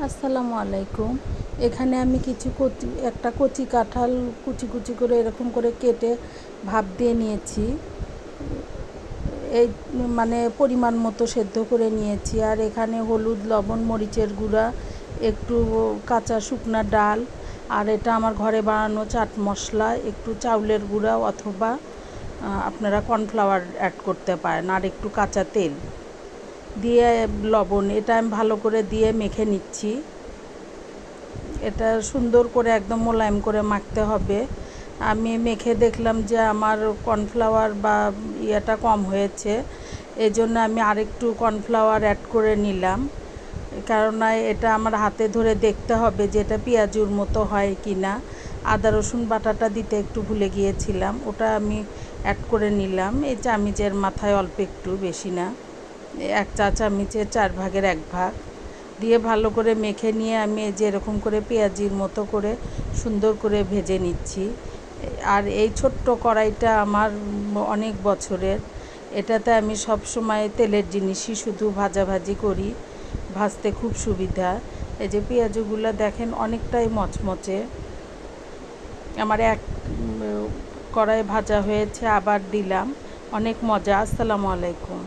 আসসালামু আলাইকুম। এখানে আমি একটা কচি কাঁঠাল কুচি কুচি করে এরকম করে কেটে ভাপ দিয়ে নিয়েছি। এই মানে পরিমাণ মতো সেদ্ধ করে নিয়েছি। আর এখানে হলুদ, লবণ, মরিচের গুঁড়া, একটু কাঁচা শুকনা ডাল, আর এটা আমার ঘরে বানানো চাট মশলা, একটু চাউলের গুঁড়া অথবা আপনারা কর্নফ্লাওয়ার অ্যাড করতে পারেন, আর একটু কাঁচা তেল দিয়ে লবণ, এটা আমি ভালো করে দিয়ে মেখে নিচ্ছি। এটা সুন্দর করে একদম মোলায়েম করে মাখতে হবে। আমি মেখে দেখলাম যে আমার কর্নফ্লাওয়ার বা ইয়েটা কম হয়েছে, এজন্য আমি আরেকটু কর্নফ্লাওয়ার অ্যাড করে নিলাম। কেননা এটা আমার হাতে ধরে দেখতে হবে যে এটা পেঁয়াজুর মতো হয় কি না। আদা রসুন বাটাটা দিতে একটু ভুলে গিয়েছিলাম, ওটা আমি অ্যাড করে নিলাম। এই চামচের মাথায় অল্প একটু, বেশি না, 1 চা চামচের 4 ভাগের 1 ভাগ দিয়ে ভালো করে মেখে নিয়ে আমি যে এরকম করে পেঁয়াজির মতো করে সুন্দর করে ভেজে নিচ্ছি। আর এই ছোট্ট কড়াইটা আমার অনেক বছরের, এটাতে আমি সব সময় তেলের জিনিসই শুধু ভাজাভাজি করি, ভাজতে খুব সুবিধা। এই যে পেঁয়াজগুলো দেখেন অনেকটাই মচমচে, আমার এক কড়াই ভাজা হয়েছে, আবার দিলাম। অনেক মজা। আসসালামু আলাইকুম।